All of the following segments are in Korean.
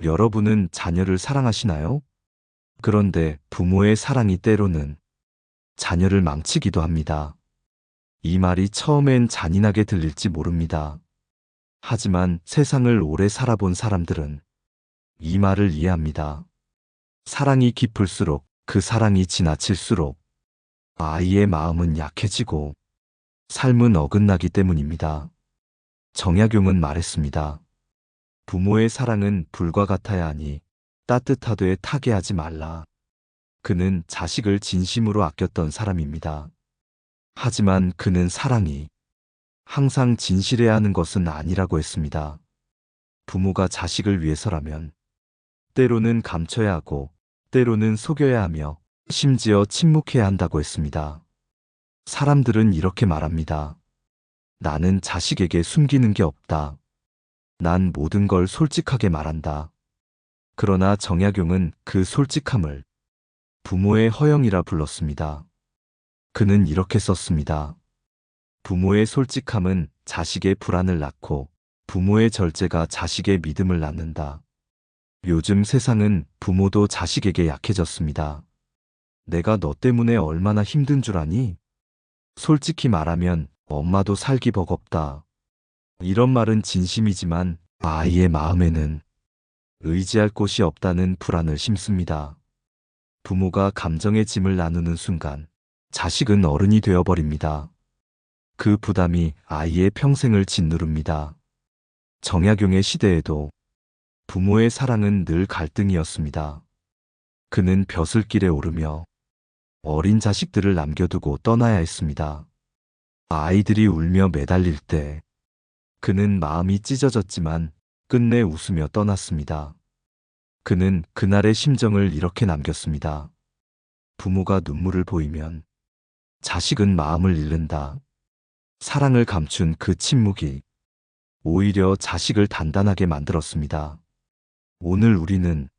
여러분은 자녀를 사랑하시나요? 그런데 부모의 사랑이 때로는 자녀를 망치기도 합니다. 이 말이 처음엔 잔인하게 들릴지 모릅니다. 하지만 세상을 오래 살아본 사람들은 이 말을 이해합니다. 사랑이 깊을수록, 그 사랑이 지나칠수록 아이의 마음은 약해지고 삶은 어긋나기 때문입니다. 정약용은 말했습니다. 부모의 사랑은 불과 같아야 하니 따뜻하되 타게 하지 말라. 그는 자식을 진심으로 아꼈던 사람입니다. 하지만 그는 사랑이 항상 진실해야 하는 것은 아니라고 했습니다. 부모가 자식을 위해서라면 때로는 감춰야 하고 때로는 속여야 하며 심지어 침묵해야 한다고 했습니다. 사람들은 이렇게 말합니다. 나는 자식에게 숨기는 게 없다. 난 모든 걸 솔직하게 말한다. 그러나 정약용은 그 솔직함을 부모의 허영이라 불렀습니다. 그는 이렇게 썼습니다. 부모의 솔직함은 자식의 불안을 낳고 부모의 절제가 자식의 믿음을 낳는다. 요즘 세상은 부모도 자식에게 약해졌습니다. 내가 너 때문에 얼마나 힘든 줄 아니? 솔직히 말하면 엄마도 살기 버겁다. 이런 말은 진심이지만 아이의 마음에는 의지할 곳이 없다는 불안을 심습니다. 부모가 감정의 짐을 나누는 순간 자식은 어른이 되어버립니다. 그 부담이 아이의 평생을 짓누릅니다. 정약용의 시대에도 부모의 사랑은 늘 갈등이었습니다. 그는 벼슬길에 오르며 어린 자식들을 남겨두고 떠나야 했습니다. 아이들이 울며 매달릴 때 그는 마음이 찢어졌지만 끝내 웃으며 떠났습니다. 그는 그날의 심정을 이렇게 남겼습니다. 부모가 눈물을 보이면 자식은 마음을 잃는다. 사랑을 감춘 그 침묵이 오히려 자식을 단단하게 만들었습니다. 오늘 우리는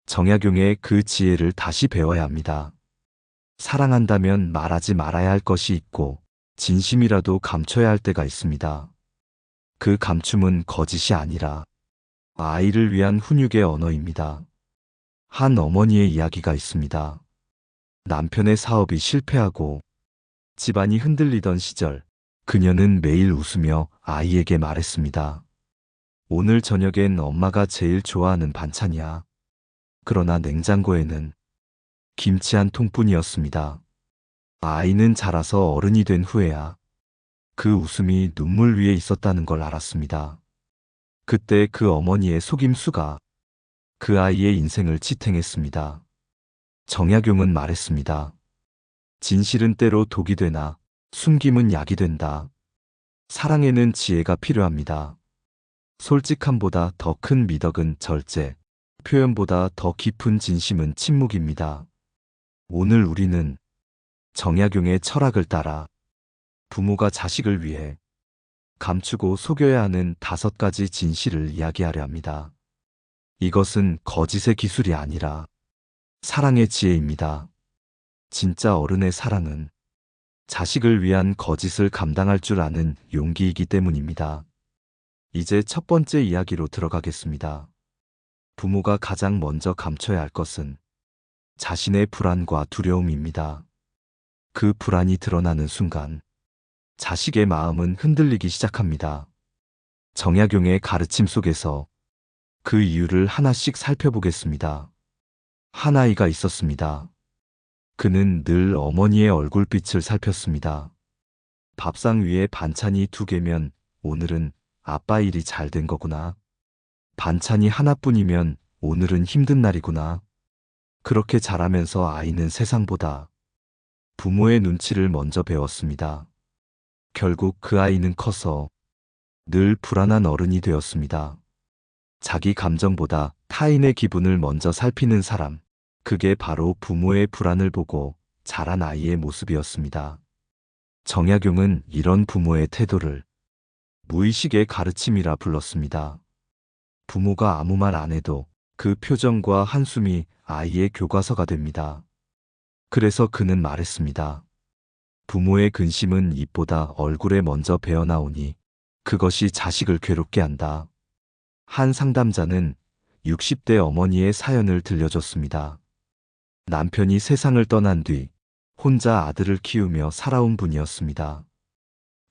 정약용의 그 지혜를 다시 배워야 합니다. 사랑한다면 말하지 말아야 할 것이 있고 진심이라도 감춰야 할 때가 있습니다. 그 감춤은 거짓이 아니라 아이를 위한 훈육의 언어입니다. 한 어머니의 이야기가 있습니다. 남편의 사업이 실패하고 집안이 흔들리던 시절 그녀는 매일 웃으며 아이에게 말했습니다. 오늘 저녁엔 엄마가 제일 좋아하는 반찬이야. 그러나 냉장고에는 김치 한 통뿐이었습니다. 아이는 자라서 어른이 된 후에야 그 웃음이 눈물 위에 있었다는 걸 알았습니다. 그때 그 어머니의 속임수가 그 아이의 인생을 지탱했습니다. 정약용은 말했습니다. 진실은 때로 독이 되나 숨김은 약이 된다. 사랑에는 지혜가 필요합니다. 솔직함보다 더 큰 미덕은 절제, 표현보다 더 깊은 진심은 침묵입니다. 오늘 우리는 정약용의 철학을 따라 부모가 자식을 위해 감추고 속여야 하는 5가지 진실을 이야기하려 합니다. 이것은 거짓의 기술이 아니라 사랑의 지혜입니다. 진짜 어른의 사랑은 자식을 위한 거짓을 감당할 줄 아는 용기이기 때문입니다. 이제 첫 번째 이야기로 들어가겠습니다. 부모가 가장 먼저 감춰야 할 것은 자신의 불안과 두려움입니다. 그 불안이 드러나는 순간 자식의 마음은 흔들리기 시작합니다. 정약용의 가르침 속에서 그 이유를 하나씩 살펴보겠습니다. 한 아이가 있었습니다. 그는 늘 어머니의 얼굴빛을 살폈습니다. 밥상 위에 반찬이 2개면 오늘은 아빠 일이 잘 된 거구나. 반찬이 하나뿐이면 오늘은 힘든 날이구나. 그렇게 자라면서 아이는 세상보다 부모의 눈치를 먼저 배웠습니다. 결국 그 아이는 커서 늘 불안한 어른이 되었습니다. 자기 감정보다 타인의 기분을 먼저 살피는 사람, 그게 바로 부모의 불안을 보고 자란 아이의 모습이었습니다. 정약용은 이런 부모의 태도를 무의식의 가르침이라 불렀습니다. 부모가 아무 말 안 해도 그 표정과 한숨이 아이의 교과서가 됩니다. 그래서 그는 말했습니다. 부모의 근심은 입보다 얼굴에 먼저 배어나오니 그것이 자식을 괴롭게 한다. 한 상담자는 60대 어머니의 사연을 들려줬습니다. 남편이 세상을 떠난 뒤 혼자 아들을 키우며 살아온 분이었습니다.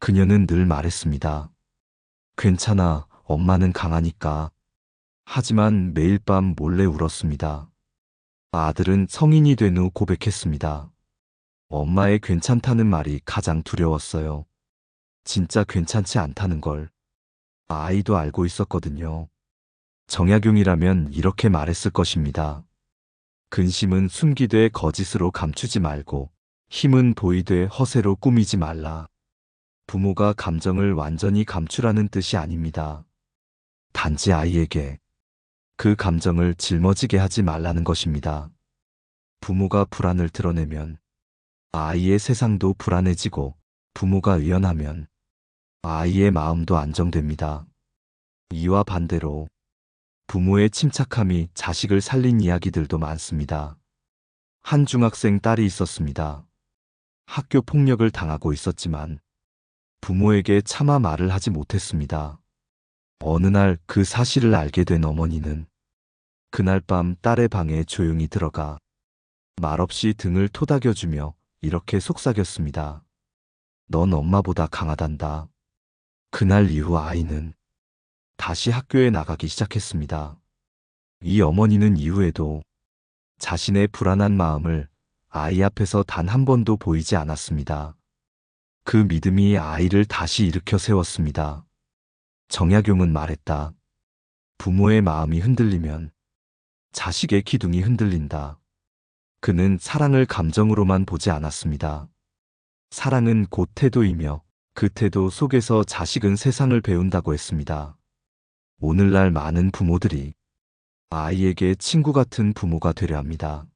그녀는 늘 말했습니다. 괜찮아, 엄마는 강하니까. 하지만 매일 밤 몰래 울었습니다. 아들은 성인이 된 후 고백했습니다. 엄마의 괜찮다는 말이 가장 두려웠어요. 진짜 괜찮지 않다는 걸. 아이도 알고 있었거든요. 정약용이라면 이렇게 말했을 것입니다. 근심은 숨기되 거짓으로 감추지 말고 힘은 보이되 허세로 꾸미지 말라. 부모가 감정을 완전히 감추라는 뜻이 아닙니다. 단지 아이에게 그 감정을 짊어지게 하지 말라는 것입니다. 부모가 불안을 드러내면 아이의 세상도 불안해지고 부모가 의연하면 아이의 마음도 안정됩니다. 이와 반대로 부모의 침착함이 자식을 살린 이야기들도 많습니다. 한 중학생 딸이 있었습니다. 학교 폭력을 당하고 있었지만 부모에게 차마 말을 하지 못했습니다. 어느 날 그 사실을 알게 된 어머니는 그날 밤 딸의 방에 조용히 들어가 말없이 등을 토닥여주며 이렇게 속삭였습니다. 넌 엄마보다 강하단다. 그날 이후 아이는 다시 학교에 나가기 시작했습니다. 이 어머니는 이후에도 자신의 불안한 마음을 아이 앞에서 단 한 번도 보이지 않았습니다. 그 믿음이 아이를 다시 일으켜 세웠습니다. 정약용은 말했다. 부모의 마음이 흔들리면 자식의 기둥이 흔들린다. 그는 사랑을 감정으로만 보지 않았습니다. 사랑은 곧 태도이며 그 태도 속에서 자식은 세상을 배운다고 했습니다. 오늘날 많은 부모들이 아이에게 친구 같은 부모가 되려 합니다.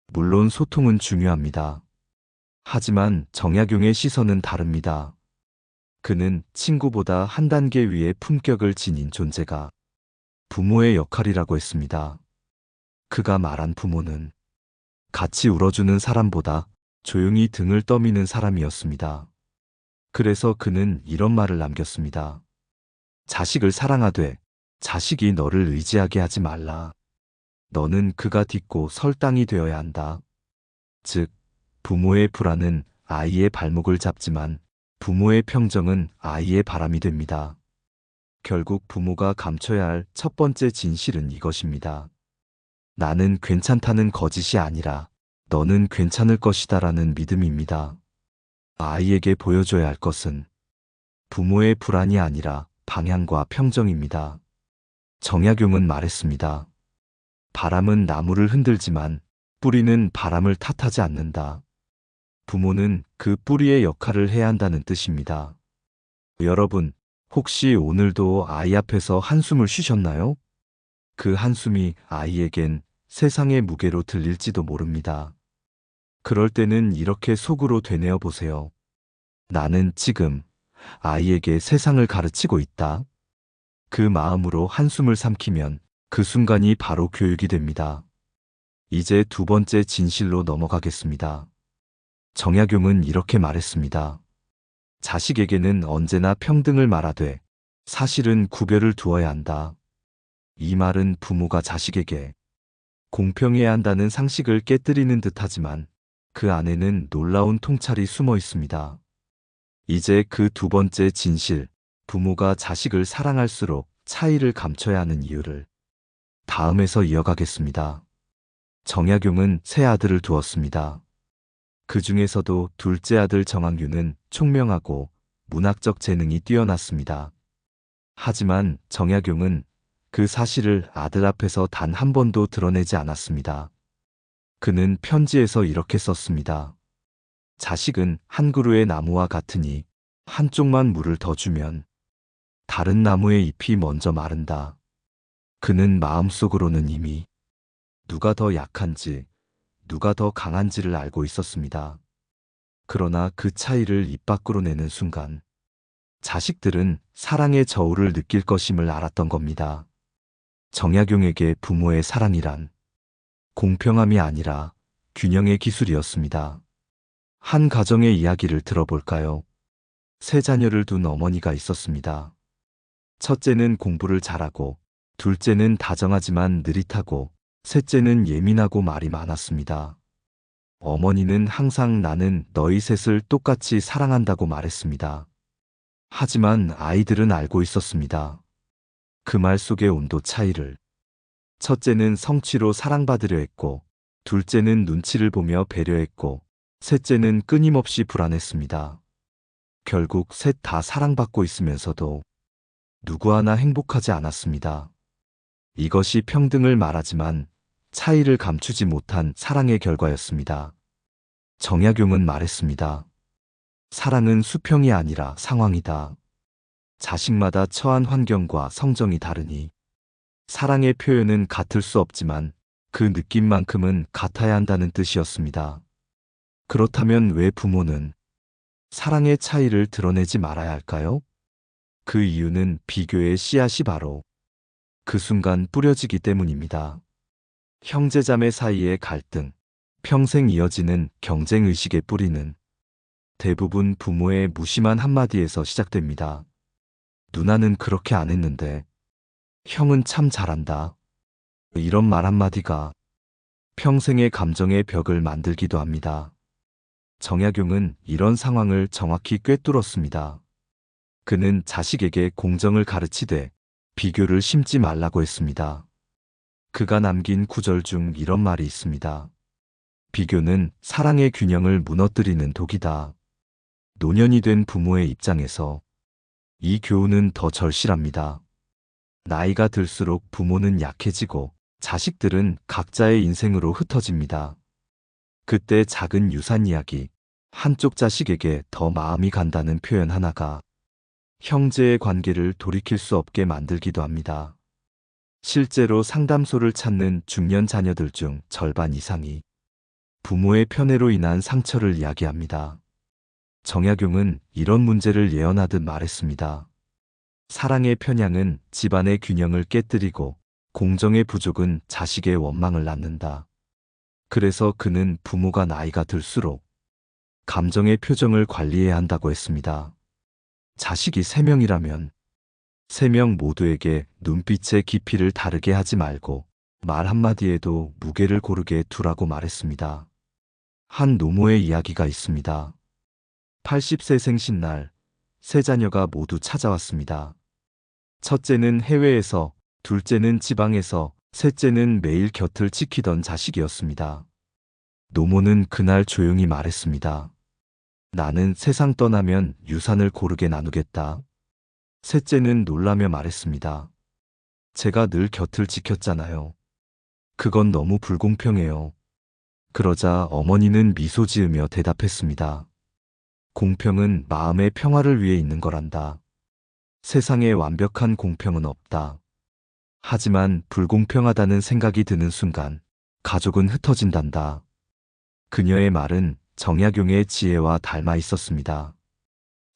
물론 소통은 중요합니다. 하지만 정약용의 시선은 다릅니다. 그는 친구보다 한 단계 위에 품격을 지닌 존재가 부모의 역할이라고 했습니다. 그가 말한 부모는 같이 울어주는 사람보다 조용히 등을 떠미는 사람이었습니다. 그래서 그는 이런 말을 남겼습니다. 자식을 사랑하되 자식이 너를 의지하게 하지 말라. 너는 그가 딛고 설 땅이 되어야 한다. 즉, 부모의 불안은 아이의 발목을 잡지만 부모의 평정은 아이의 바람이 됩니다. 결국 부모가 감춰야 할 첫 번째 진실은 이것입니다. 나는 괜찮다는 거짓이 아니라 너는 괜찮을 것이다라는 믿음입니다. 아이에게 보여줘야 할 것은 부모의 불안이 아니라 방향과 평정입니다. 정약용은 말했습니다. 바람은 나무를 흔들지만 뿌리는 바람을 탓하지 않는다. 부모는 그 뿌리의 역할을 해야 한다는 뜻입니다. 여러분, 혹시 오늘도 아이 앞에서 한숨을 쉬셨나요? 그 한숨이 아이에겐 세상의 무게로 들릴지도 모릅니다. 그럴 때는 이렇게 속으로 되뇌어 보세요. 나는 지금 아이에게 세상을 가르치고 있다. 그 마음으로 한숨을 삼키면 그 순간이 바로 교육이 됩니다. 이제 두 번째 진실로 넘어가겠습니다. 정약용은 이렇게 말했습니다. 자식에게는 언제나 평등을 말하되 사실은 구별을 두어야 한다. 이 말은 부모가 자식에게 공평해야 한다는 상식을 깨뜨리는 듯하지만 그 안에는 놀라운 통찰이 숨어 있습니다. 이제 그 두 번째 진실, 부모가 자식을 사랑할수록 차이를 감춰야 하는 이유를 다음에서 이어가겠습니다. 정약용은 세 아들을 두었습니다. 그 중에서도 둘째 아들 정학유는 총명하고 문학적 재능이 뛰어났습니다. 하지만 정약용은 그 사실을 아들 앞에서 단 한 번도 드러내지 않았습니다. 그는 편지에서 이렇게 썼습니다. 자식은 한 그루의 나무와 같으니 한쪽만 물을 더 주면 다른 나무의 잎이 먼저 마른다. 그는 마음속으로는 이미 누가 더 약한지, 누가 더 강한지를 알고 있었습니다. 그러나 그 차이를 입 밖으로 내는 순간 자식들은 사랑의 저울을 느낄 것임을 알았던 겁니다. 정약용에게 부모의 사랑이란 공평함이 아니라 균형의 기술이었습니다. 한 가정의 이야기를 들어볼까요? 세 자녀를 둔 어머니가 있었습니다. 첫째는 공부를 잘하고 둘째는 다정하지만 느릿하고 셋째는 예민하고 말이 많았습니다. 어머니는 항상 나는 너희 셋을 똑같이 사랑한다고 말했습니다. 하지만 아이들은 알고 있었습니다. 그 말 속의 온도 차이를. 첫째는 성취로 사랑받으려 했고, 둘째는 눈치를 보며 배려했고, 셋째는 끊임없이 불안했습니다. 결국 셋 다 사랑받고 있으면서도 누구 하나 행복하지 않았습니다. 이것이 평등을 말하지만 차이를 감추지 못한 사랑의 결과였습니다. 정약용은 말했습니다. 사랑은 수평이 아니라 상황이다. 자식마다 처한 환경과 성정이 다르니 사랑의 표현은 같을 수 없지만 그 느낌만큼은 같아야 한다는 뜻이었습니다. 그렇다면 왜 부모는 사랑의 차이를 드러내지 말아야 할까요? 그 이유는 비교의 씨앗이 바로 그 순간 뿌려지기 때문입니다. 형제자매 사이의 갈등, 평생 이어지는 경쟁의식의 뿌리는 대부분 부모의 무심한 한마디에서 시작됩니다. 누나는 그렇게 안 했는데, 형은 참 잘한다. 이런 말 한마디가 평생의 감정의 벽을 만들기도 합니다. 정약용은 이런 상황을 정확히 꿰뚫었습니다. 그는 자식에게 공정을 가르치되 비교를 심지 말라고 했습니다. 그가 남긴 구절 중 이런 말이 있습니다. 비교는 사랑의 균형을 무너뜨리는 독이다. 노년이 된 부모의 입장에서 이 교훈은 더 절실합니다. 나이가 들수록 부모는 약해지고 자식들은 각자의 인생으로 흩어집니다. 그때 작은 유산 이야기, 한쪽 자식에게 더 마음이 간다는 표현 하나가 형제의 관계를 돌이킬 수 없게 만들기도 합니다. 실제로 상담소를 찾는 중년 자녀들 중 절반 이상이 부모의 편애로 인한 상처를 이야기합니다. 정약용은 이런 문제를 예언하듯 말했습니다. 사랑의 편향은 집안의 균형을 깨뜨리고 공정의 부족은 자식의 원망을 낳는다. 그래서 그는 부모가 나이가 들수록 감정의 표정을 관리해야 한다고 했습니다. 자식이 3명이라면 3명 모두에게 눈빛의 깊이를 다르게 하지 말고 말 한마디에도 무게를 고르게 두라고 말했습니다. 한 노모의 이야기가 있습니다. 80세 생신날 세 자녀가 모두 찾아왔습니다. 첫째는 해외에서, 둘째는 지방에서, 셋째는 매일 곁을 지키던 자식이었습니다. 노모는 그날 조용히 말했습니다. 나는 세상 떠나면 유산을 고르게 나누겠다. 셋째는 놀라며 말했습니다. 제가 늘 곁을 지켰잖아요. 그건 너무 불공평해요. 그러자 어머니는 미소 지으며 대답했습니다. 공평은 마음의 평화를 위해 있는 거란다. 세상에 완벽한 공평은 없다. 하지만 불공평하다는 생각이 드는 순간 가족은 흩어진단다. 그녀의 말은 정약용의 지혜와 닮아 있었습니다.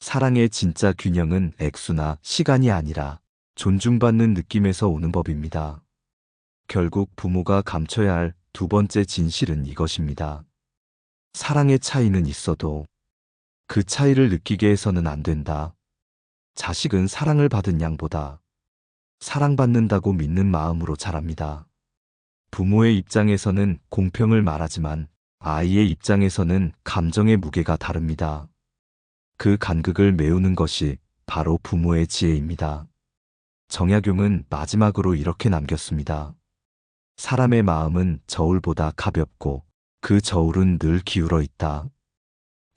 사랑의 진짜 균형은 액수나 시간이 아니라 존중받는 느낌에서 오는 법입니다. 결국 부모가 감춰야 할 두 번째 진실은 이것입니다. 사랑의 차이는 있어도 그 차이를 느끼게 해서는 안 된다. 자식은 사랑을 받은 양보다 사랑받는다고 믿는 마음으로 자랍니다. 부모의 입장에서는 공평을 말하지만 아이의 입장에서는 감정의 무게가 다릅니다. 그 간극을 메우는 것이 바로 부모의 지혜입니다. 정약용은 마지막으로 이렇게 남겼습니다. 사람의 마음은 저울보다 가볍고 그 저울은 늘 기울어 있다.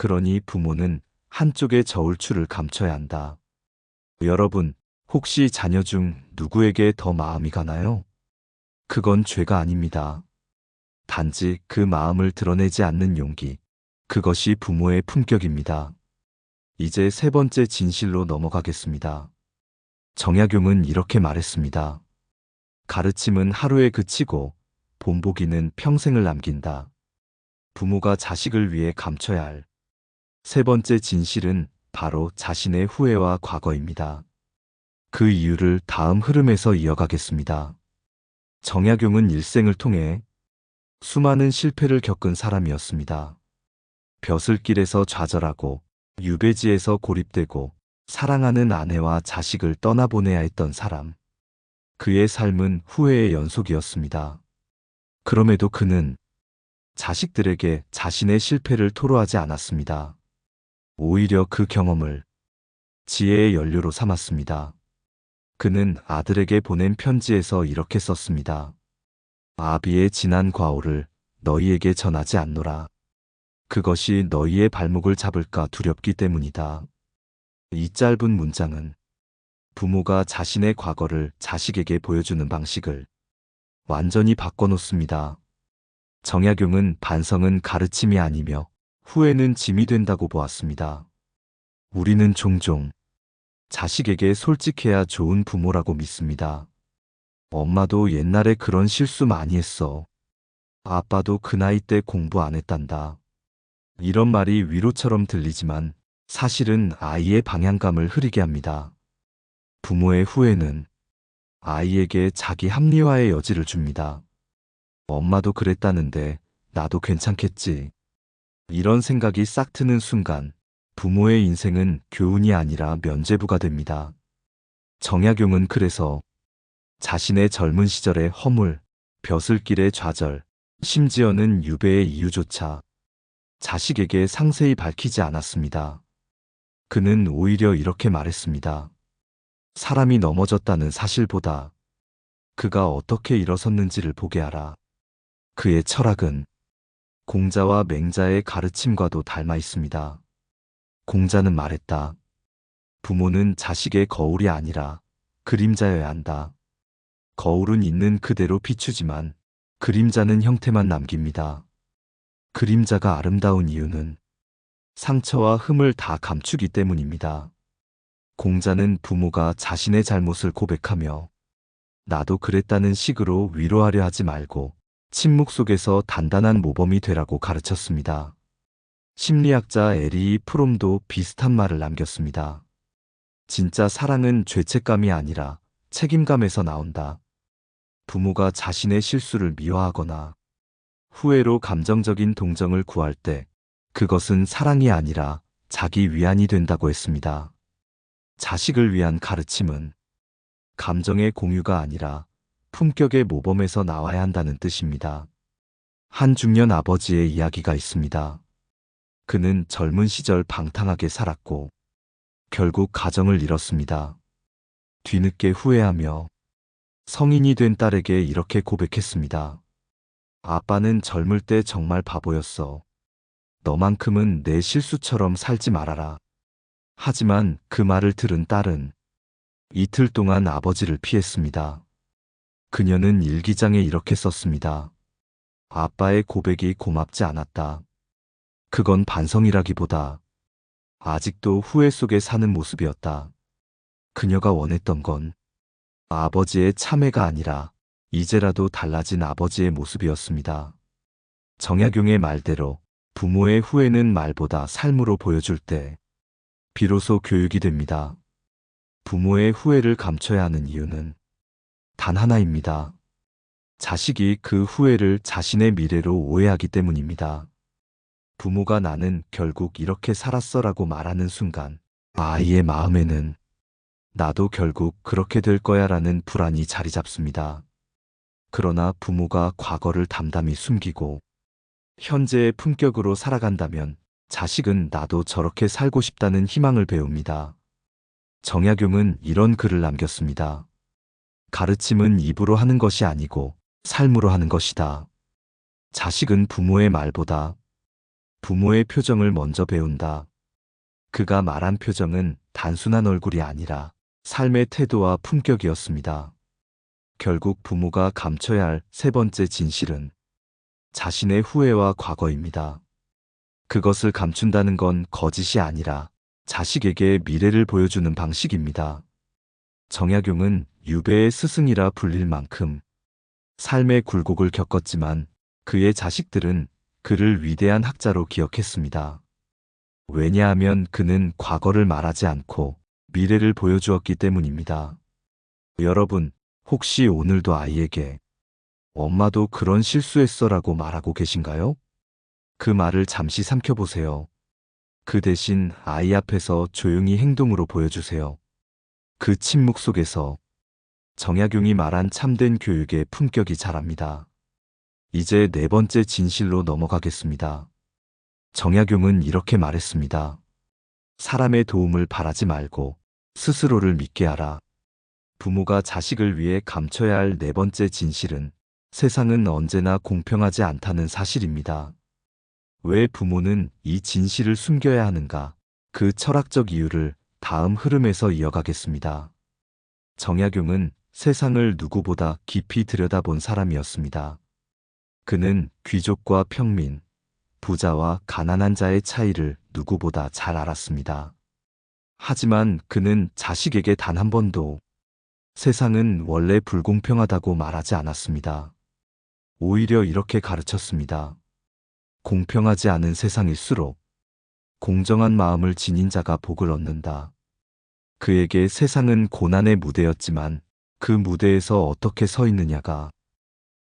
그러니 부모는 한쪽의 저울추를 감춰야 한다. 여러분, 혹시 자녀 중 누구에게 더 마음이 가나요? 그건 죄가 아닙니다. 단지 그 마음을 드러내지 않는 용기, 그것이 부모의 품격입니다. 이제 세 번째 진실로 넘어가겠습니다. 정약용은 이렇게 말했습니다. 가르침은 하루에 그치고 본보기는 평생을 남긴다. 부모가 자식을 위해 감춰야 할 세 번째 진실은 바로 자신의 후회와 과거입니다. 그 이유를 다음 흐름에서 이어가겠습니다. 정약용은 일생을 통해 수많은 실패를 겪은 사람이었습니다. 벼슬길에서 좌절하고 유배지에서 고립되고 사랑하는 아내와 자식을 떠나보내야 했던 사람. 그의 삶은 후회의 연속이었습니다. 그럼에도 그는 자식들에게 자신의 실패를 토로하지 않았습니다. 오히려 그 경험을 지혜의 연료로 삼았습니다. 그는 아들에게 보낸 편지에서 이렇게 썼습니다. 아비의 지난 과오를 너희에게 전하지 않노라. 그것이 너희의 발목을 잡을까 두렵기 때문이다. 이 짧은 문장은 부모가 자신의 과거를 자식에게 보여주는 방식을 완전히 바꿔놓습니다. 정약용은 반성은 가르침이 아니며 후회는 짐이 된다고 보았습니다. 우리는 종종 자식에게 솔직해야 좋은 부모라고 믿습니다. 엄마도 옛날에 그런 실수 많이 했어. 아빠도 그 나이 때 공부 안 했단다. 이런 말이 위로처럼 들리지만 사실은 아이의 방향감을 흐리게 합니다. 부모의 후회는 아이에게 자기 합리화의 여지를 줍니다. 엄마도 그랬다는데 나도 괜찮겠지. 이런 생각이 싹 트는 순간 부모의 인생은 교훈이 아니라 면죄부가 됩니다. 정약용은 그래서 자신의 젊은 시절의 허물, 벼슬길의 좌절, 심지어는 유배의 이유조차 자식에게 상세히 밝히지 않았습니다. 그는 오히려 이렇게 말했습니다. 사람이 넘어졌다는 사실보다 그가 어떻게 일어섰는지를 보게 하라. 그의 철학은 공자와 맹자의 가르침과도 닮아 있습니다. 공자는 말했다. 부모는 자식의 거울이 아니라 그림자여야 한다. 거울은 있는 그대로 비추지만 그림자는 형태만 남깁니다. 그림자가 아름다운 이유는 상처와 흠을 다 감추기 때문입니다. 공자는 부모가 자신의 잘못을 고백하며 나도 그랬다는 식으로 위로하려 하지 말고 침묵 속에서 단단한 모범이 되라고 가르쳤습니다. 심리학자 에리히 프롬도 비슷한 말을 남겼습니다. 진짜 사랑은 죄책감이 아니라 책임감에서 나온다. 부모가 자신의 실수를 미화하거나 후회로 감정적인 동정을 구할 때 그것은 사랑이 아니라 자기 위안이 된다고 했습니다. 자식을 위한 가르침은 감정의 공유가 아니라 품격의 모범에서 나와야 한다는 뜻입니다. 한 중년 아버지의 이야기가 있습니다. 그는 젊은 시절 방탕하게 살았고 결국 가정을 잃었습니다. 뒤늦게 후회하며 성인이 된 딸에게 이렇게 고백했습니다. 아빠는 젊을 때 정말 바보였어. 너만큼은 내 실수처럼 살지 말아라. 하지만 그 말을 들은 딸은 이틀 동안 아버지를 피했습니다. 그녀는 일기장에 이렇게 썼습니다. 아빠의 고백이 고맙지 않았다. 그건 반성이라기보다 아직도 후회 속에 사는 모습이었다. 그녀가 원했던 건 아버지의 참회가 아니라 이제라도 달라진 아버지의 모습이었습니다. 정약용의 말대로 부모의 후회는 말보다 삶으로 보여줄 때 비로소 교육이 됩니다. 부모의 후회를 감춰야 하는 이유는 단 하나입니다. 자식이 그 후회를 자신의 미래로 오해하기 때문입니다. 부모가 나는 결국 이렇게 살았어라고 말하는 순간 아이의 마음에는 나도 결국 그렇게 될 거야라는 불안이 자리 잡습니다. 그러나 부모가 과거를 담담히 숨기고 현재의 품격으로 살아간다면 자식은 나도 저렇게 살고 싶다는 희망을 배웁니다. 정약용은 이런 글을 남겼습니다. 가르침은 입으로 하는 것이 아니고 삶으로 하는 것이다. 자식은 부모의 말보다 부모의 표정을 먼저 배운다. 그가 말한 표정은 단순한 얼굴이 아니라 삶의 태도와 품격이었습니다. 결국 부모가 감춰야 할 세 번째 진실은 자신의 후회와 과거입니다. 그것을 감춘다는 건 거짓이 아니라 자식에게 미래를 보여주는 방식입니다. 정약용은 유배의 스승이라 불릴 만큼 삶의 굴곡을 겪었지만 그의 자식들은 그를 위대한 학자로 기억했습니다. 왜냐하면 그는 과거를 말하지 않고 미래를 보여주었기 때문입니다. 여러분, 혹시 오늘도 아이에게 엄마도 그런 실수했어라고 말하고 계신가요? 그 말을 잠시 삼켜보세요. 그 대신 아이 앞에서 조용히 행동으로 보여주세요. 그 침묵 속에서 정약용이 말한 참된 교육의 품격이 자랍니다. 이제 네 번째 진실로 넘어가겠습니다. 정약용은 이렇게 말했습니다. 사람의 도움을 바라지 말고 스스로를 믿게 하라. 부모가 자식을 위해 감춰야 할 네 번째 진실은 세상은 언제나 공평하지 않다는 사실입니다. 왜 부모는 이 진실을 숨겨야 하는가? 그 철학적 이유를 다음 흐름에서 이어가겠습니다. 정약용은 세상을 누구보다 깊이 들여다본 사람이었습니다. 그는 귀족과 평민, 부자와 가난한 자의 차이를 누구보다 잘 알았습니다. 하지만 그는 자식에게 단 한 번도 세상은 원래 불공평하다고 말하지 않았습니다. 오히려 이렇게 가르쳤습니다. 공평하지 않은 세상일수록 공정한 마음을 지닌 자가 복을 얻는다. 그에게 세상은 고난의 무대였지만 그 무대에서 어떻게 서 있느냐가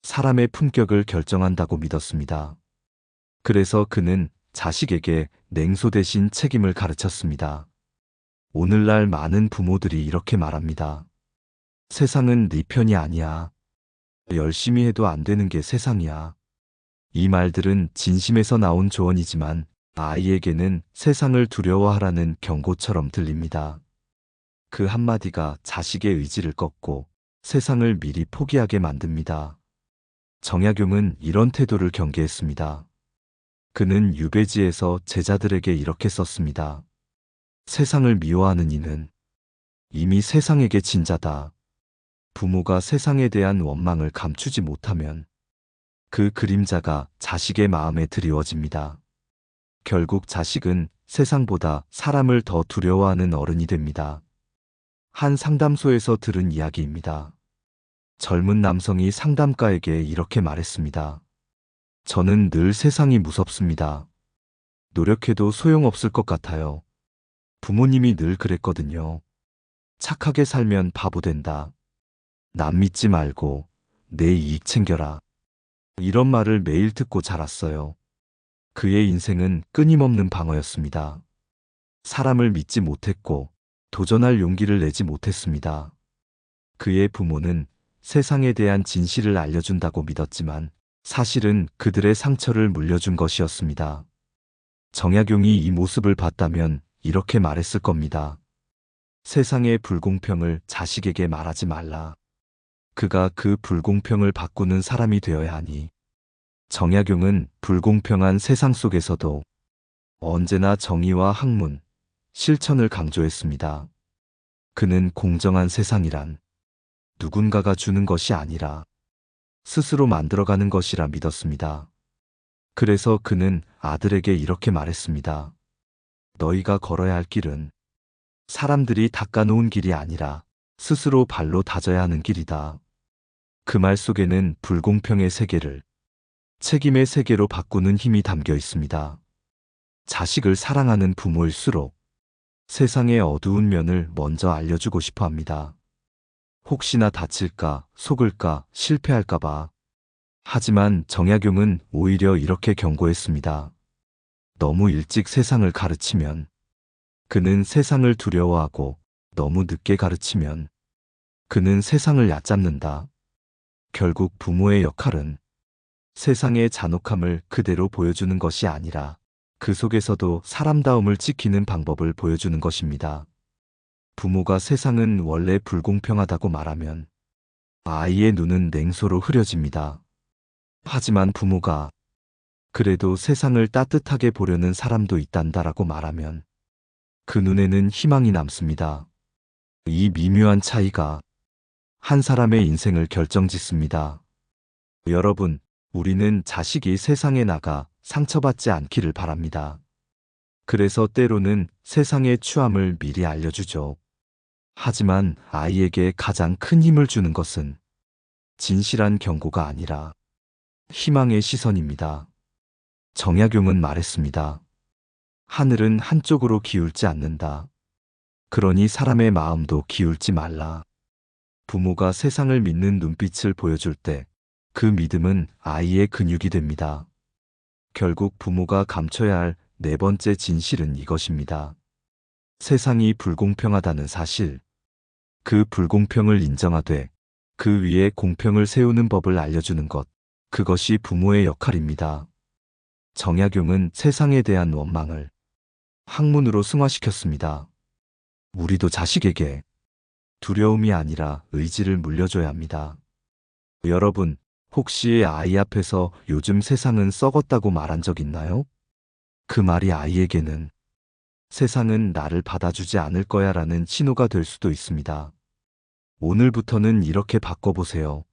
사람의 품격을 결정한다고 믿었습니다. 그래서 그는 자식에게 냉소 대신 책임을 가르쳤습니다. 오늘날 많은 부모들이 이렇게 말합니다. 세상은 네 편이 아니야. 열심히 해도 안 되는 게 세상이야. 이 말들은 진심에서 나온 조언이지만 아이에게는 세상을 두려워하라는 경고처럼 들립니다. 그 한마디가 자식의 의지를 꺾고 세상을 미리 포기하게 만듭니다. 정약용은 이런 태도를 경계했습니다. 그는 유배지에서 제자들에게 이렇게 썼습니다. 세상을 미워하는 이는 이미 세상에게 진 자다. 부모가 세상에 대한 원망을 감추지 못하면 그 그림자가 자식의 마음에 드리워집니다. 결국 자식은 세상보다 사람을 더 두려워하는 어른이 됩니다. 한 상담소에서 들은 이야기입니다. 젊은 남성이 상담가에게 이렇게 말했습니다. 저는 늘 세상이 무섭습니다. 노력해도 소용없을 것 같아요. 부모님이 늘 그랬거든요. 착하게 살면 바보 된다. 남 믿지 말고 내 이익 챙겨라. 이런 말을 매일 듣고 자랐어요. 그의 인생은 끊임없는 방어였습니다. 사람을 믿지 못했고 도전할 용기를 내지 못했습니다. 그의 부모는 세상에 대한 진실을 알려준다고 믿었지만 사실은 그들의 상처를 물려준 것이었습니다. 정약용이 이 모습을 봤다면 이렇게 말했을 겁니다. 세상의 불공평을 자식에게 말하지 말라. 그가 그 불공평을 바꾸는 사람이 되어야 하니. 정약용은 불공평한 세상 속에서도 언제나 정의와 학문, 실천을 강조했습니다. 그는 공정한 세상이란 누군가가 주는 것이 아니라 스스로 만들어가는 것이라 믿었습니다. 그래서 그는 아들에게 이렇게 말했습니다. 너희가 걸어야 할 길은 사람들이 닦아놓은 길이 아니라 스스로 발로 다져야 하는 길이다. 그 말 속에는 불공평의 세계를 책임의 세계로 바꾸는 힘이 담겨 있습니다. 자식을 사랑하는 부모일수록 세상의 어두운 면을 먼저 알려주고 싶어 합니다. 혹시나 다칠까, 속을까, 실패할까봐. 하지만 정약용은 오히려 이렇게 경고했습니다. 너무 일찍 세상을 가르치면 그는 세상을 두려워하고 너무 늦게 가르치면 그는 세상을 얕잡는다. 결국 부모의 역할은 세상의 잔혹함을 그대로 보여주는 것이 아니라 그 속에서도 사람다움을 지키는 방법을 보여주는 것입니다. 부모가 세상은 원래 불공평하다고 말하면 아이의 눈은 냉소로 흐려집니다. 하지만 부모가 그래도 세상을 따뜻하게 보려는 사람도 있단다라고 말하면 그 눈에는 희망이 남습니다. 이 미묘한 차이가 한 사람의 인생을 결정짓습니다. 여러분, 우리는 자식이 세상에 나가 상처받지 않기를 바랍니다. 그래서 때로는 세상의 추함을 미리 알려주죠. 하지만 아이에게 가장 큰 힘을 주는 것은 진실한 경고가 아니라 희망의 시선입니다. 정약용은 말했습니다. 하늘은 한쪽으로 기울지 않는다. 그러니 사람의 마음도 기울지 말라. 부모가 세상을 믿는 눈빛을 보여줄 때 그 믿음은 아이의 근육이 됩니다. 결국 부모가 감춰야 할 네 번째 진실은 이것입니다. 세상이 불공평하다는 사실. 그 불공평을 인정하되 그 위에 공평을 세우는 법을 알려주는 것. 그것이 부모의 역할입니다. 정약용은 세상에 대한 원망을 학문으로 승화시켰습니다. 우리도 자식에게 두려움이 아니라 의지를 물려줘야 합니다. 여러분, 혹시 아이 앞에서 요즘 세상은 썩었다고 말한 적 있나요? 그 말이 아이에게는 세상은 나를 받아주지 않을 거야 라는 신호가 될 수도 있습니다. 오늘부터는 이렇게 바꿔보세요.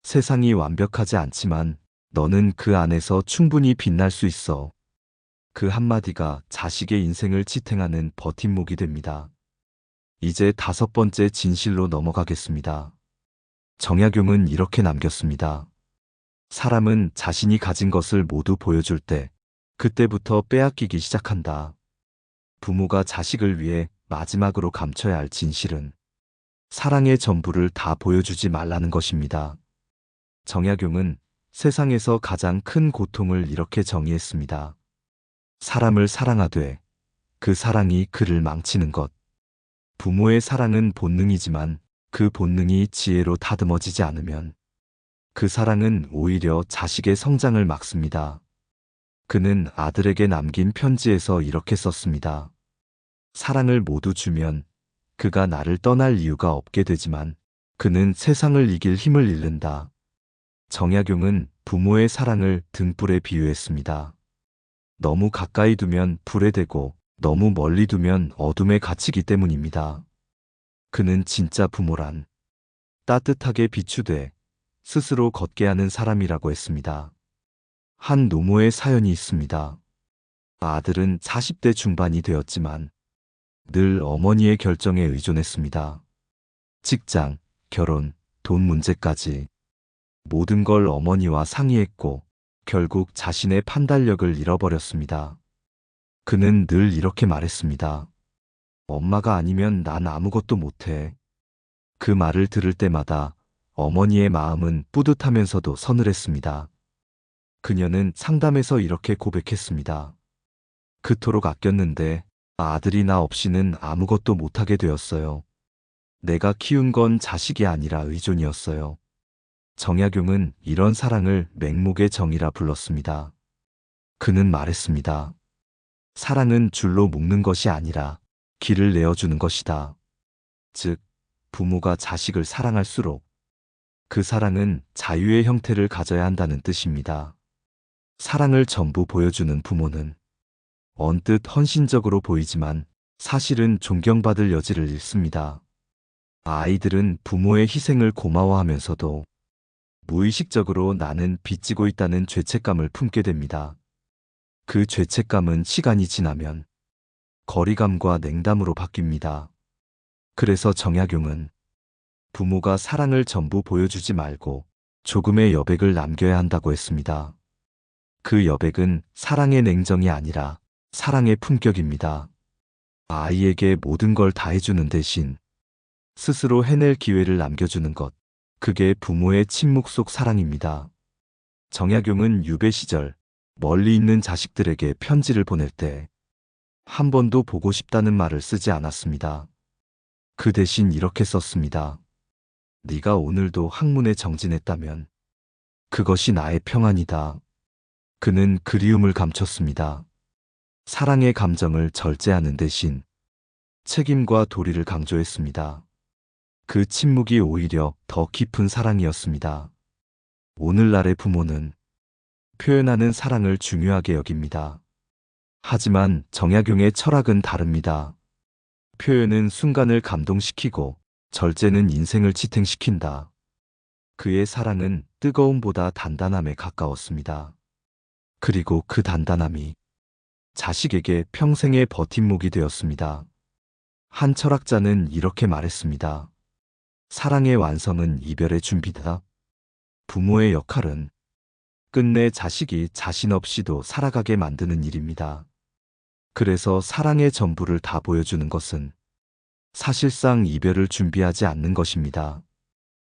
세상이 완벽하지 않지만 너는 그 안에서 충분히 빛날 수 있어. 그 한마디가 자식의 인생을 지탱하는 버팀목이 됩니다. 이제 5번째 진실로 넘어가겠습니다. 정약용은 이렇게 남겼습니다. 사람은 자신이 가진 것을 모두 보여줄 때, 그때부터 빼앗기기 시작한다. 부모가 자식을 위해 마지막으로 감춰야 할 진실은 사랑의 전부를 다 보여주지 말라는 것입니다. 정약용은 세상에서 가장 큰 고통을 이렇게 정의했습니다. 사람을 사랑하되 그 사랑이 그를 망치는 것. 부모의 사랑은 본능이지만 그 본능이 지혜로 다듬어지지 않으면 그 사랑은 오히려 자식의 성장을 막습니다. 그는 아들에게 남긴 편지에서 이렇게 썼습니다. 사랑을 모두 주면 그가 나를 떠날 이유가 없게 되지만 그는 세상을 이길 힘을 잃는다. 정약용은 부모의 사랑을 등불에 비유했습니다. 너무 가까이 두면 불에 대고 너무 멀리 두면 어둠에 갇히기 때문입니다. 그는 진짜 부모란 따뜻하게 비추되 스스로 걷게 하는 사람이라고 했습니다. 한 노모의 사연이 있습니다. 아들은 40대 중반이 되었지만 늘 어머니의 결정에 의존했습니다. 직장, 결혼, 돈 문제까지 모든 걸 어머니와 상의했고 결국 자신의 판단력을 잃어버렸습니다. 그는 늘 이렇게 말했습니다. 엄마가 아니면 난 아무것도 못해. 그 말을 들을 때마다 어머니의 마음은 뿌듯하면서도 서늘했습니다. 그녀는 상담에서 이렇게 고백했습니다. 그토록 아꼈는데 아들이 나 없이는 아무것도 못하게 되었어요. 내가 키운 건 자식이 아니라 의존이었어요. 정약용은 이런 사랑을 맹목의 정이라 불렀습니다. 그는 말했습니다. 사랑은 줄로 묶는 것이 아니라 길을 내어주는 것이다. 즉, 부모가 자식을 사랑할수록 그 사랑은 자유의 형태를 가져야 한다는 뜻입니다. 사랑을 전부 보여주는 부모는 언뜻 헌신적으로 보이지만 사실은 존경받을 여지를 잃습니다. 아이들은 부모의 희생을 고마워하면서도 무의식적으로 나는 빚지고 있다는 죄책감을 품게 됩니다. 그 죄책감은 시간이 지나면 거리감과 냉담으로 바뀝니다. 그래서 정약용은 부모가 사랑을 전부 보여주지 말고 조금의 여백을 남겨야 한다고 했습니다. 그 여백은 사랑의 냉정이 아니라 사랑의 품격입니다. 아이에게 모든 걸 다 해주는 대신 스스로 해낼 기회를 남겨주는 것. 그게 부모의 침묵 속 사랑입니다. 정약용은 유배 시절 멀리 있는 자식들에게 편지를 보낼 때 한 번도 보고 싶다는 말을 쓰지 않았습니다. 그 대신 이렇게 썼습니다. 네가 오늘도 학문에 정진했다면 그것이 나의 평안이다. 그는 그리움을 감췄습니다. 사랑의 감정을 절제하는 대신 책임과 도리를 강조했습니다. 그 침묵이 오히려 더 깊은 사랑이었습니다. 오늘날의 부모는 표현하는 사랑을 중요하게 여깁니다. 하지만 정약용의 철학은 다릅니다. 표현은 순간을 감동시키고 절제는 인생을 지탱시킨다. 그의 사랑은 뜨거움보다 단단함에 가까웠습니다. 그리고 그 단단함이 자식에게 평생의 버팀목이 되었습니다. 한 철학자는 이렇게 말했습니다. 사랑의 완성은 이별의 준비다. 부모의 역할은 끝내 자식이 자신 없이도 살아가게 만드는 일입니다. 그래서 사랑의 전부를 다 보여주는 것은 사실상 이별을 준비하지 않는 것입니다.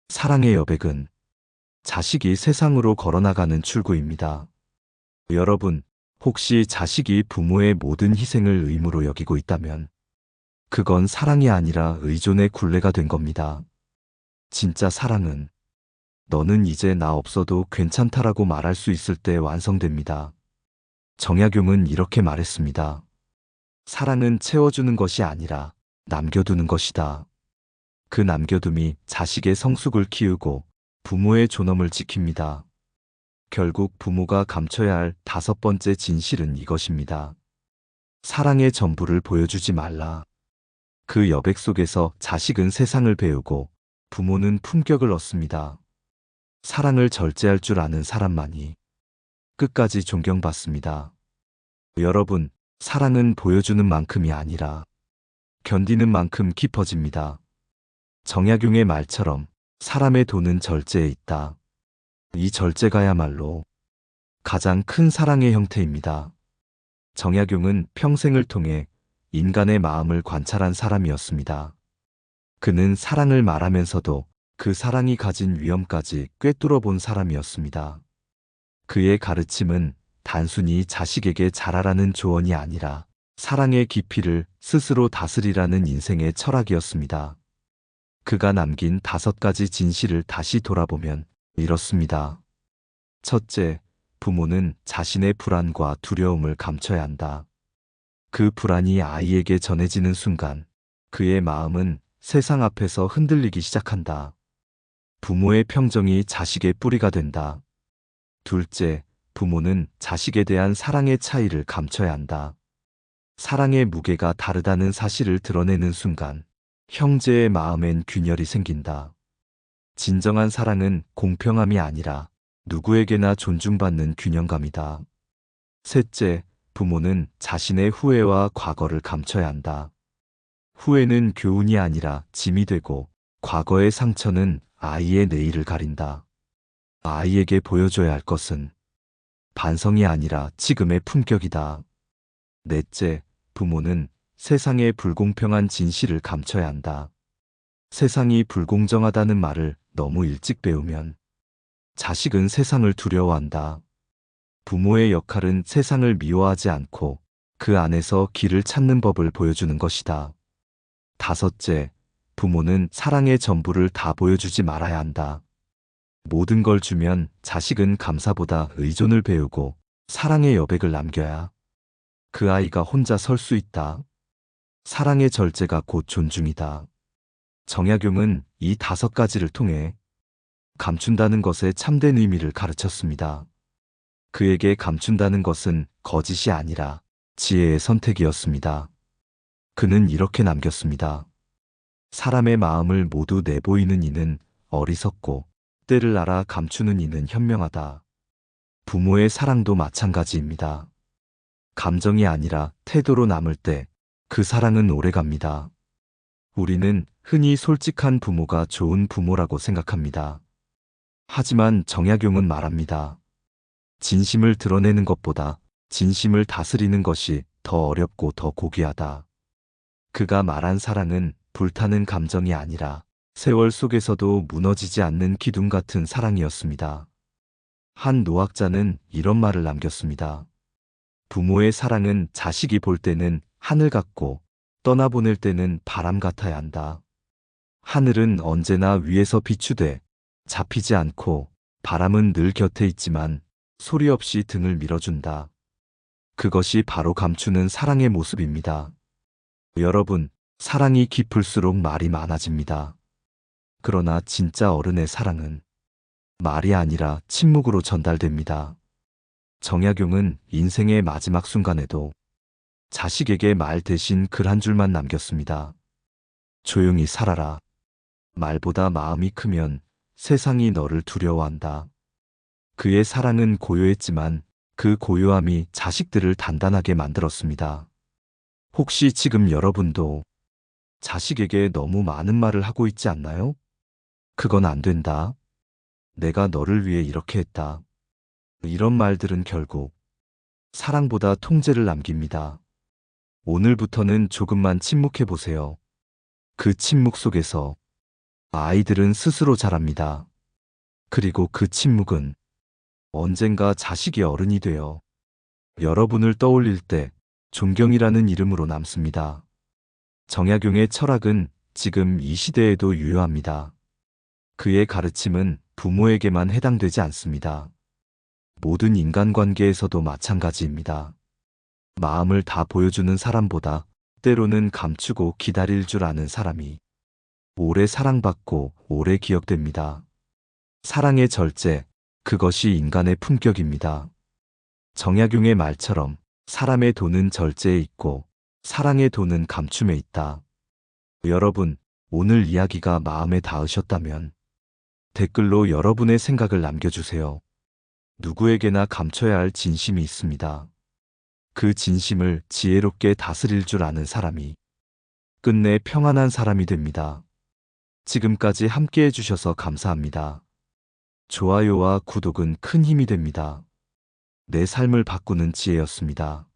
사랑의 여백은 자식이 세상으로 걸어나가는 출구입니다. 여러분, 혹시 자식이 부모의 모든 희생을 의무로 여기고 있다면 그건 사랑이 아니라 의존의 굴레가 된 겁니다. 진짜 사랑은 너는 이제 나 없어도 괜찮다라고 말할 수 있을 때 완성됩니다. 정약용은 이렇게 말했습니다. 사랑은 채워주는 것이 아니라 남겨두는 것이다. 그 남겨둠이 자식의 성숙을 키우고 부모의 존엄을 지킵니다. 결국 부모가 감춰야 할 다섯 번째 진실은 이것입니다. 사랑의 전부를 보여주지 말라. 그 여백 속에서 자식은 세상을 배우고 부모는 품격을 얻습니다. 사랑을 절제할 줄 아는 사람만이 끝까지 존경받습니다. 여러분, 사랑은 보여주는 만큼이 아니라 견디는 만큼 깊어집니다. 정약용의 말처럼 사람의 돈은 절제에 있다. 이 절제가야말로 가장 큰 사랑의 형태입니다. 정약용은 평생을 통해 인간의 마음을 관찰한 사람이었습니다. 그는 사랑을 말하면서도 그 사랑이 가진 위험까지 꿰뚫어 본 사람이었습니다. 그의 가르침은 단순히 자식에게 잘하라는 조언이 아니라 사랑의 깊이를 스스로 다스리라는 인생의 철학이었습니다. 그가 남긴 5가지 진실을 다시 돌아보면 이렇습니다. 첫째, 부모는 자신의 불안과 두려움을 감춰야 한다. 그 불안이 아이에게 전해지는 순간 그의 마음은 세상 앞에서 흔들리기 시작한다. 부모의 평정이 자식의 뿌리가 된다. 둘째, 부모는 자식에 대한 사랑의 차이를 감춰야 한다. 사랑의 무게가 다르다는 사실을 드러내는 순간 형제의 마음엔 균열이 생긴다. 진정한 사랑은 공평함이 아니라 누구에게나 존중받는 균형감이다. 셋째, 부모는 자신의 후회와 과거를 감춰야 한다. 후회는 교훈이 아니라 짐이 되고 과거의 상처는 아이의 내일을 가린다. 아이에게 보여줘야 할 것은 반성이 아니라 지금의 품격이다. 넷째, 부모는 세상의 불공평한 진실을 감춰야 한다. 세상이 불공정하다는 말을 너무 일찍 배우면 자식은 세상을 두려워한다. 부모의 역할은 세상을 미워하지 않고 그 안에서 길을 찾는 법을 보여주는 것이다. 다섯째, 부모는 사랑의 전부를 다 보여주지 말아야 한다. 모든 걸 주면 자식은 감사보다 의존을 배우고 사랑의 여백을 남겨야 그 아이가 혼자 설 수 있다. 사랑의 절제가 곧 존중이다. 정약용은 이 5가지를 통해 감춘다는 것의 참된 의미를 가르쳤습니다. 그에게 감춘다는 것은 거짓이 아니라 지혜의 선택이었습니다. 그는 이렇게 남겼습니다. 사람의 마음을 모두 내보이는 이는 어리석고 때를 알아 감추는 이는 현명하다. 부모의 사랑도 마찬가지입니다. 감정이 아니라 태도로 남을 때 그 사랑은 오래갑니다. 우리는 흔히 솔직한 부모가 좋은 부모라고 생각합니다. 하지만 정약용은 말합니다. 진심을 드러내는 것보다 진심을 다스리는 것이 더 어렵고 더 고귀하다. 그가 말한 사랑은 불타는 감정이 아니라 세월 속에서도 무너지지 않는 기둥 같은 사랑이었습니다. 한 노학자는 이런 말을 남겼습니다. 부모의 사랑은 자식이 볼 때는 하늘 같고 떠나보낼 때는 바람 같아야 한다. 하늘은 언제나 위에서 비추되 잡히지 않고 바람은 늘 곁에 있지만 소리 없이 등을 밀어준다. 그것이 바로 감추는 사랑의 모습입니다. 여러분, 사랑이 깊을수록 말이 많아집니다. 그러나 진짜 어른의 사랑은 말이 아니라 침묵으로 전달됩니다. 정약용은 인생의 마지막 순간에도 자식에게 말 대신 글 한 줄만 남겼습니다. 조용히 살아라. 말보다 마음이 크면 세상이 너를 두려워한다. 그의 사랑은 고요했지만 그 고요함이 자식들을 단단하게 만들었습니다. 혹시 지금 여러분도 자식에게 너무 많은 말을 하고 있지 않나요? 그건 안 된다. 내가 너를 위해 이렇게 했다. 이런 말들은 결국 사랑보다 통제를 남깁니다. 오늘부터는 조금만 침묵해 보세요. 그 침묵 속에서 아이들은 스스로 자랍니다. 그리고 그 침묵은 언젠가 자식이 어른이 되어 여러분을 떠올릴 때 존경이라는 이름으로 남습니다. 정약용의 철학은 지금 이 시대에도 유효합니다. 그의 가르침은 부모에게만 해당되지 않습니다. 모든 인간관계에서도 마찬가지입니다. 마음을 다 보여주는 사람보다 때로는 감추고 기다릴 줄 아는 사람이 오래 사랑받고 오래 기억됩니다. 사랑의 절제, 그것이 인간의 품격입니다. 정약용의 말처럼 사람의 돈은 절제에 있고 사랑의 돈은 감춤에 있다. 여러분, 오늘 이야기가 마음에 닿으셨다면 댓글로 여러분의 생각을 남겨주세요. 누구에게나 감춰야 할 진심이 있습니다. 그 진심을 지혜롭게 다스릴 줄 아는 사람이 끝내 평안한 사람이 됩니다. 지금까지 함께 해주셔서 감사합니다. 좋아요와 구독은 큰 힘이 됩니다. 내 삶을 바꾸는 지혜였습니다.